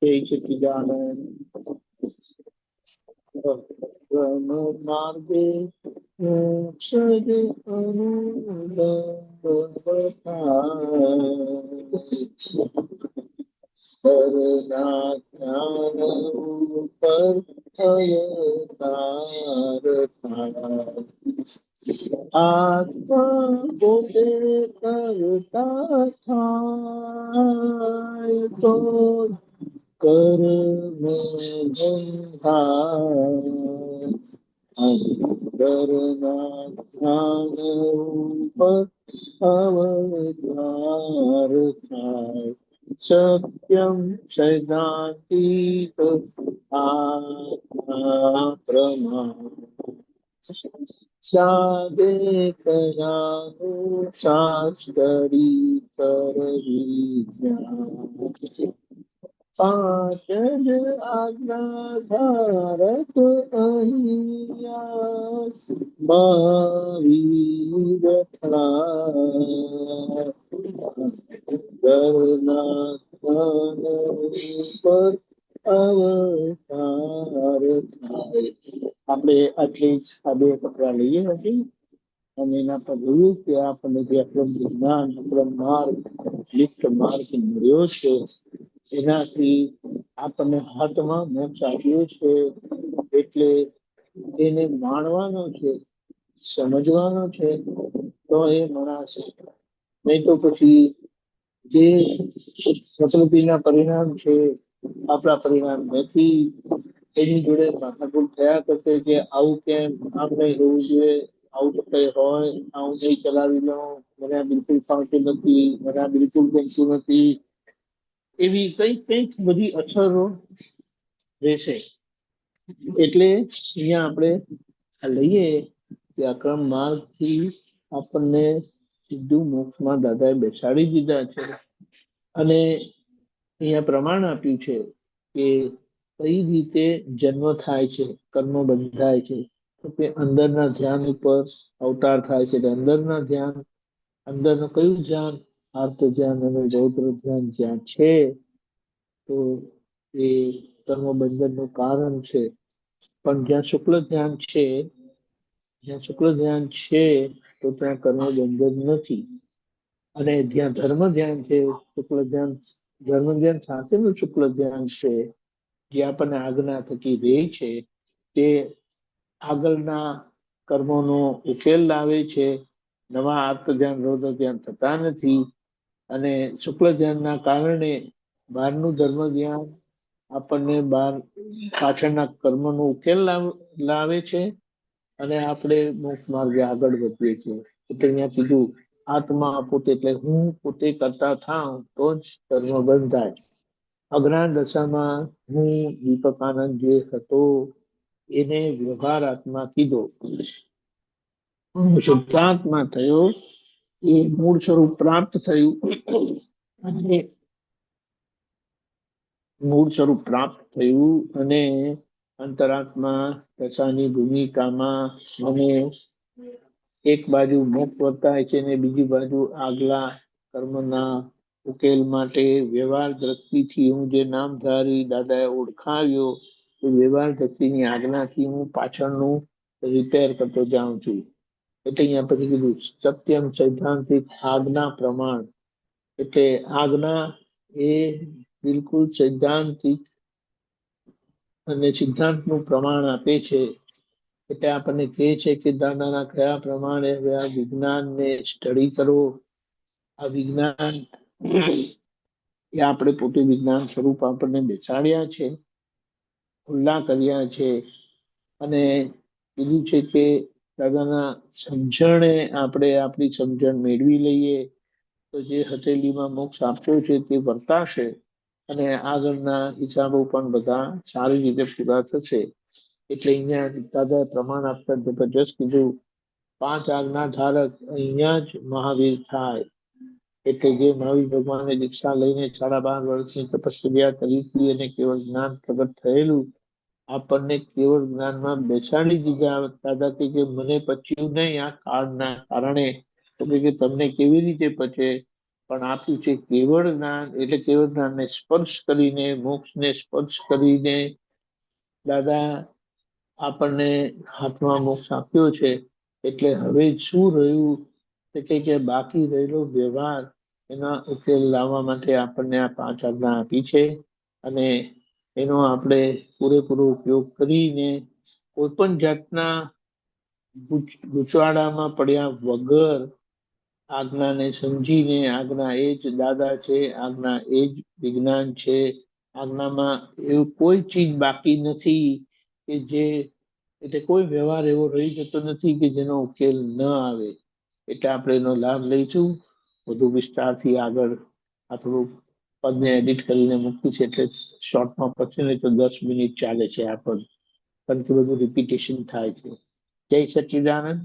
તે સચ્ચિદાનંદ બ્રહ્મ માર્ગે મોક્ષદ સરના જ્ઞાન ઉપર અવતાર થાય આત્મા પોતે કરતા થાય તો કર્મ બંધાય અંતરના જ્ઞાન ઉપર અવતાર થાય સત્યમ સૈદ્ધાંતિક આત્મા પ્રમાણ સાધે કયાનું શાસ્ત્રી કરવી પાંચ જ આજ્ઞા ધારક અહીંયા મહાવીર ઘરના સ્થાન પર અવતાર થાય. આપણે આટલી આ બે કપડા લઈએ હતી અને એના પર જોયું કે આપણને જે અક્રમ વિજ્ઞાન અક્રમ માર્ગ લિપ્ત માર્ગ મળ્યો છે એનાથી આપણને હાથમાં મોક્ષ આપ્યો છે એટલે એને માણવાનો છે, સમજવાનો છે તો એ મનાશે. નહીં તો પછી જે પ્રકૃતિના પરિણામ છે આપણા પરિણામ નથી એની જોડે માથાકૂટ થયા કરશે કે આવું કેમ, આમ નહીં હોવું જોઈએ, આવું તો કઈ હોય, આવું નહીં ચલાવી લો, મને આ બિલકુલ ફાવતું નથી, મને આ બિલકુલ ગમતું નથી, એવી કઈક બધી અસરો રહેશે. એટલે અહીંયા આપણે લઈએ કે અક્રમ માર્ગ થી આપણને સીધું મોક્ષમાં દાદાએ બેસાડી દીધા છે અને અહીંયા પ્રમાણ આપ્યું છે કે કઈ રીતે જન્મ થાય છે, કર્મો બંધાય છે, તો કે અંદરના ધ્યાન ઉપર અવતાર થાય છે. અંદરના ધ્યાન, અંદરનું કયું ધ્યાન? આર્ત ધ્યાન અને રૌદ્ર ધ્યાન જ્યાં છે તો એ કર્મ બંધનનું કારણ છે. પણ જ્યાં શુક્લ ધ્યાન છે, જ્યાં શુક્લ ધ્યાન છે તો ત્યાં કર્મ બંધન નથી. અને જ્યાં ધર્મ ધ્યાન છે, શુક્લ ધ્યાન, ધર્મ ધ્યાન સાથેનું શુક્લ ધ્યાન છે જે આપણને આજ્ઞા થકી રહે છે, તે આગળના કર્મોનો ઉકેલ લાવે છે. નવા આર્ત ધ્યાન રૌદ્ર ધ્યાન થતા નથી અને શુક્લ ધ્યાનના કારણે બહારનું ધર્મ ધ્યાન આપણને બહાર પાછળના કર્મનો ઉકેલ લાવે છે અને આપણે મોક્ષ માર્ગે આગળ વધીએ છીએ. એટલે અહીંયા કીધું આત્મા પોતે, એટલે હું પોતે કરતા થાવ તો જ કર્મ બંધાય. અજ્ઞાન દશામાં હું દીપકાનંદ જે હતો એને વ્યવહાર આત્મા કીધો. શુદ્ધાત્મા થયો, એ મૂળ સ્વરૂપ પ્રાપ્ત થયું અને મૂળ સ્વરૂપ પ્રાપ્ત થયું અને અંતરાત્મા દશાની ભૂમિકામાં મને એક બાજુ મોક્ષ વર્તાય છે ને બીજી બાજુ આગલા કર્મના ઉકેલ માટે વ્યવહાર દ્રષ્ટિથી હું જે નામધારી દાદાએ ઓળખાવ્યો એ વ્યવહાર દ્રષ્ટિની આજ્ઞાથી હું પાછળનું રિપેર કરતો જાઉં છું. એટલે અહીંયા પછી કીધું સત્યમ સૈદ્ધાંતિક આજ્ઞા પ્રમાણ. એટલે આજ્ઞા એ બિલકુલ સૈદ્ધાંતિક અને સિદ્ધાંતનું પ્રમાણ આપે છે. એટલે આપણને કહે છે કે દાદાના કયા પ્રમાણે હવે આ વિજ્ઞાનને સ્ટડી કરો. આ વિજ્ઞાન એ આપણે પોતે વિજ્ઞાન સ્વરૂપ આપણને બેસાડ્યા છે, ખુલ્લા કર્યા છે અને કીધું છે કે દાદાના સમજણે આપણે આપણી સમજણ મેળવી લઈએ તો જે હથેલીમાં મોક્ષ આપ્યો છે તે વર્તાશે અને આગળના હિસાબો પણ બધા સારી રીતે પૂરા થશે. એટલે અહીંયા દાદાએ પ્રમાણ આપતા જબરજસ્ત કીધું 5 આજ્ઞા ધારક અહીંયા જ મહાવીર થાય. એટલે જે મહાવીર ભગવાને દીક્ષા લઈને 12.5 વર્ષની તપસ્યા કરી હતી અને કેવળ જ્ઞાન પ્રગટ થયેલું, આપણને કેવળ જ્ઞાનમાં બેસાડી દીધા. દાદા કે મને પચ્યું નહીં આ કાળના કારણે. તો કે તમને કેવી રીતે પચે? પણ આપ્યું છે કેવળ જ્ઞાન. એટલે કેવળ જ્ઞાનને સ્પર્શ કરીને, મોક્ષને સ્પર્શ કરીને દાદા આપણને હાથમાં મોક્ષ આપ્યો છે. એટલે હવે શું રહ્યું કે બાકી રહેલો વ્યવહાર, એના ઉકેલ લાવવા માટે આપણને આ 5 આજ્ઞા આપી છે. અને એનો આપણે પૂરેપૂરો ઉપયોગ કરીને કોઈ પણ જાતના ગૂંચવાડામાં પડ્યા વગર આજ્ઞાને સમજીને, આજ્ઞા એ જ દાદા છે, આજ્ઞા એ જ વિજ્ઞાન છે, આજ્ઞામાં એવું કોઈ ચીજ બાકી નથી કે જે, એટલે કોઈ વ્યવહાર એવો રહી જતો નથી કે જેનો ઉકેલ ન આવે. એટલે આપણે એનો લાભ લઈશું. વધુ વિસ્તારથી આગળ આ થોડું પદને એડિટ કરીને મૂક્યું છે, એટલે શોર્ટમાં પછી નહીં તો 10 મિનિટ ચાલે છે આ પદ, પણ બધું રિપીટેશન થાય છે. જય સચ્ચિદાનંદ.